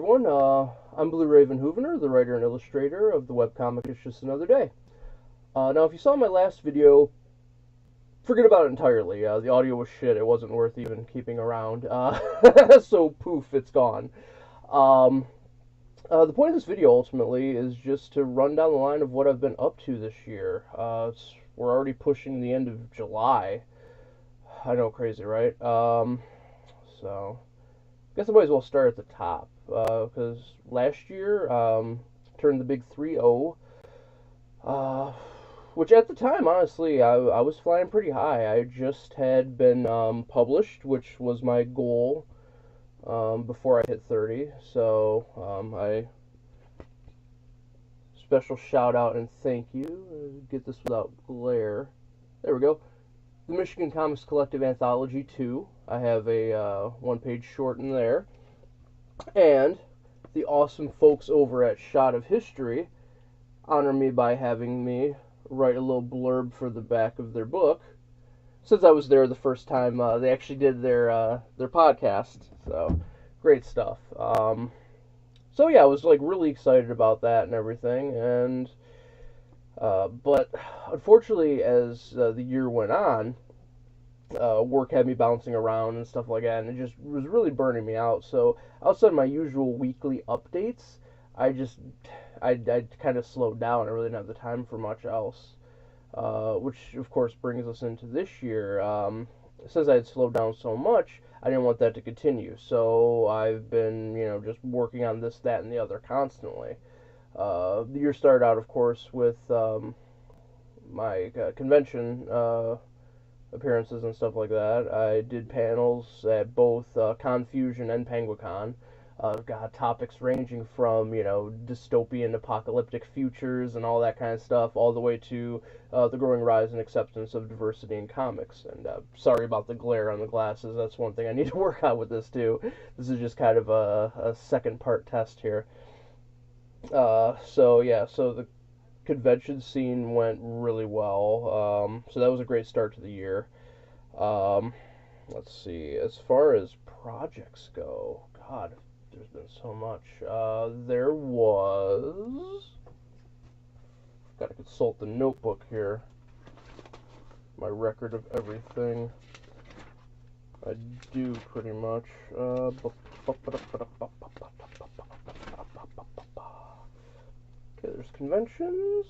everyone. I'm BluRaven Houvener, the writer and illustrator of the webcomic It's Just Another Day. Now, if you saw my last video, forget about it entirely. The audio was shit. It wasn't worth even keeping around. So, poof, it's gone. The point of this video, ultimately, is just to run down the line of what I've been up to this year. We're already pushing the end of July. I know, crazy, right? So, I guess I might as well start at the top, because last year turned the big 3-0, which at the time, honestly, I was flying pretty high. I just had been published, which was my goal before I hit 30, so I special shout out and thank you. Get this without glare. There we go. The Michigan Comics Collective Anthology 2. I have a one-page short in there. And the awesome folks over at Shot of History honor me by having me write a little blurb for the back of their book. Since I was there the first time they actually did their podcast. So, great stuff. So yeah, I was like really excited about that and everything. And but unfortunately, as the year went on, work had me bouncing around and stuff like that, and it just was really burning me out. So outside of my usual weekly updates, I kind of slowed down. I really didn't have the time for much else, which of course brings us into this year. Since I had slowed down so much, I didn't want that to continue. So I've been, just working on this, that, and the other constantly. The year started out, of course, with my convention appearances and stuff like that. I did panels at both Confusion and Penguicon. Got topics ranging from, dystopian apocalyptic futures and all that kind of stuff, all the way to the growing rise and acceptance of diversity in comics. And sorry about the glare on the glasses. That's one thing I need to work on with this, too. This is just kind of a second part test here. So the convention scene went really well. So that was a great start to the year. Let's see. As far as projects go, God, there's been so much. There was... Gotta consult the notebook here. My record of everything. I do, pretty much. Okay, there's conventions.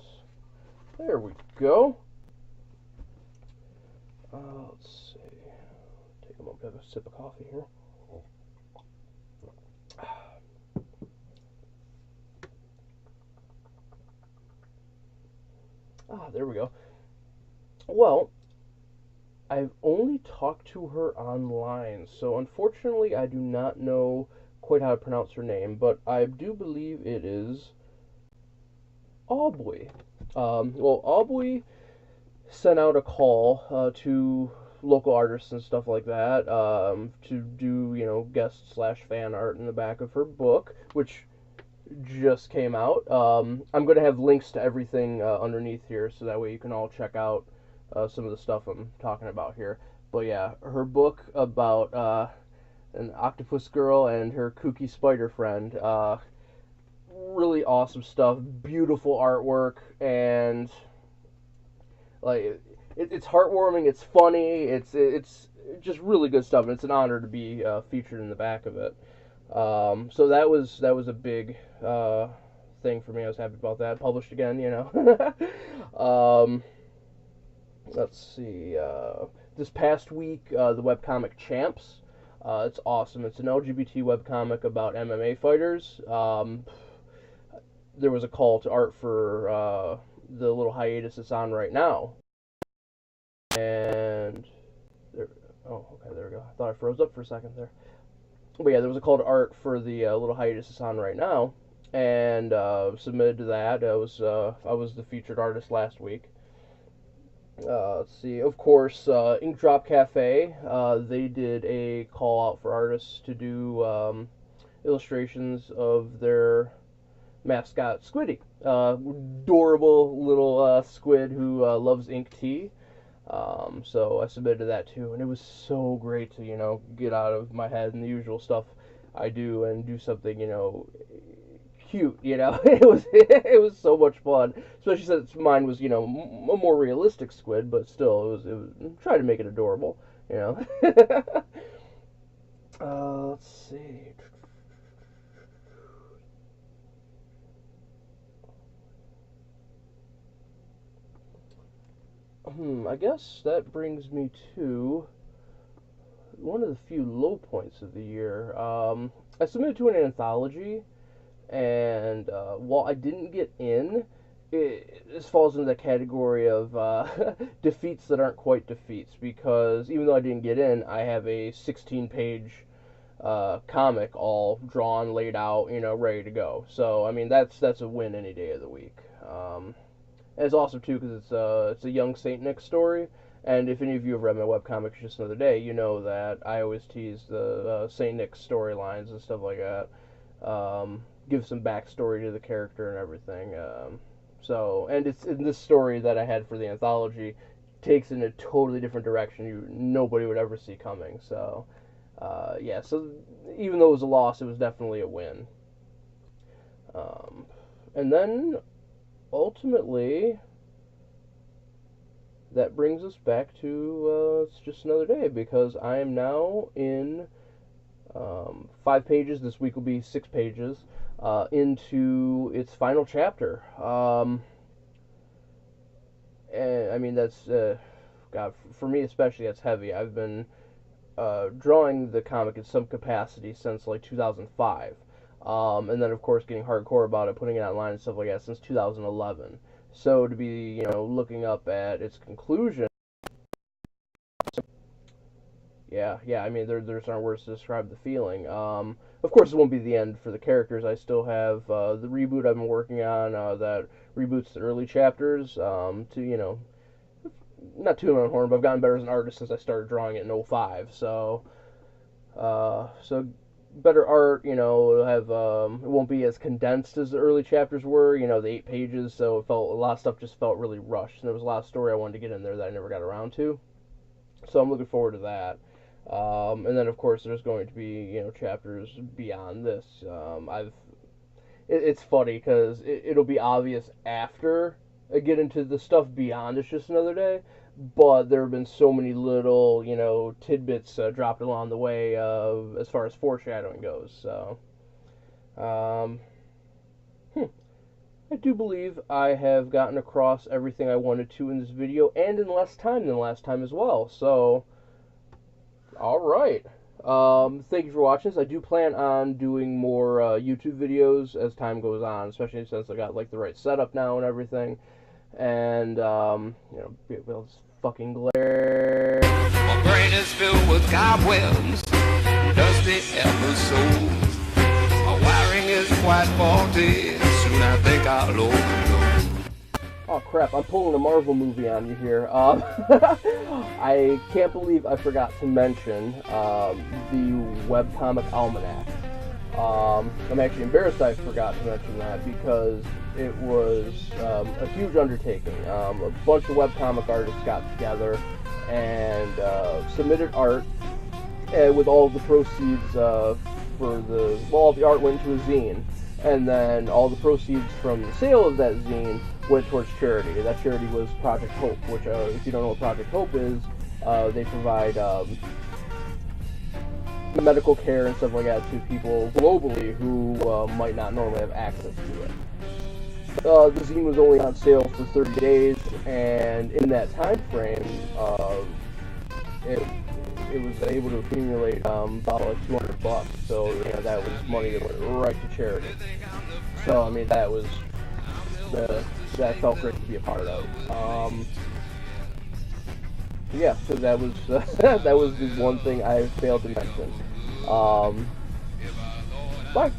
There we go. Let's see. Take a moment to have a sip of coffee here. There we go. Well, I've only talked to her online, so unfortunately I do not know quite how to pronounce her name, but I do believe it is Awbwi. Awbwi sent out a call to local artists and stuff like that to do, guest/fan art in the back of her book, which just came out. I'm going to have links to everything underneath here, so that way you can all check out some of the stuff I'm talking about here. But yeah, her book about an octopus girl and her kooky spider friend. Really awesome stuff, beautiful artwork, and like it's heartwarming, it's funny, it's just really good stuff, and it's an honor to be featured in the back of it. So that was a big thing for me. I was happy about that. Published again, Let's see. This past week, the webcomic Champs. It's awesome. It's an LGBT webcomic about MMA fighters. There was a call to art for the little hiatus it's on right now. And there, there we go. I thought I froze up for a second there. But yeah, there was a call to art for the little hiatus it's on right now, and submitted to that. I was the featured artist last week. Let's see. Of course, Ink Drop Cafe. They did a call out for artists to do illustrations of their mascot Squiddy, adorable little squid who loves ink tea. So I submitted that too, and it was so great to get out of my head and the usual stuff I do and do something, you know, cute, you know. It was so much fun, especially since mine was, you know, a more realistic squid, but still it was try to make it adorable, you know. Let's see. I guess that brings me to one of the few low points of the year. I submitted to an anthology, and while I didn't get in, this falls into the category of defeats that aren't quite defeats, because even though I didn't get in, I have a 16-page comic all drawn, laid out, you know, ready to go. So I mean, that's a win any day of the week. And it's awesome too because it's a young St.Nic story. And if any of you have read my webcomics just another day, you know that I always tease the St.Nic storylines and stuff like that. Give some backstory to the character and everything. And it's in this story that I had for the anthology takes in a totally different direction nobody would ever see coming. So yeah, so even though it was a loss, it was definitely a win. And then ultimately, that brings us back to it's just another day, because I am now in 5 pages. This week will be 6 pages into its final chapter. And I mean, that's God, for me especially, that's heavy. I've been drawing the comic in some capacity since like 2005. And then of course getting hardcore about it, putting it online and stuff like that since 2011. So to be, you know, looking up at its conclusion, yeah, I mean, there's aren't words to describe the feeling. Of course, it won't be the end for the characters. I still have the reboot I've been working on that reboots the early chapters to, you know, not too on horn, but I've gotten better as an artist since I started drawing it in '05. So better art, you know, it'll have it won't be as condensed as the early chapters were, you know, the 8 pages, so it felt a lot of stuff just felt really rushed, and there was a lot of story I wanted to get in there that I never got around to. So I'm looking forward to that. And then of course there's going to be, you know, chapters beyond this. It's funny because it'll be obvious after I get into the stuff beyond It's Just Another Day, but there have been so many little, you know, tidbits dropped along the way as far as foreshadowing goes. So, I do believe I have gotten across everything I wanted to in this video, and in less time than last time as well. So, alright. Thank you for watching this. I do plan on doing more YouTube videos as time goes on, especially since I got like the right setup now and everything. And, you know, well, this fucking glare. My brain is filled with cobwebs, dusty episodes. My wiring is quite faulty, soon I think I'll overload. Oh crap, I'm pulling a Marvel movie on you here. I can't believe I forgot to mention the webcomic almanac. I'm actually embarrassed I forgot to mention that because it was a huge undertaking. A bunch of webcomic artists got together and submitted art, and with all the proceeds all the art went to a zine, and then all the proceeds from the sale of that zine went towards charity. That charity was Project Hope, which, if you don't know what Project Hope is, they provide medical care and stuff like that to people globally who might not normally have access to it. The zine was only on sale for 30 days, and in that time frame, it was able to accumulate about like $200. So, you know, that was money that went right to charity. So, I mean, that felt great to be a part of. Yeah, so that was that was the one thing I failed to mention. Bye.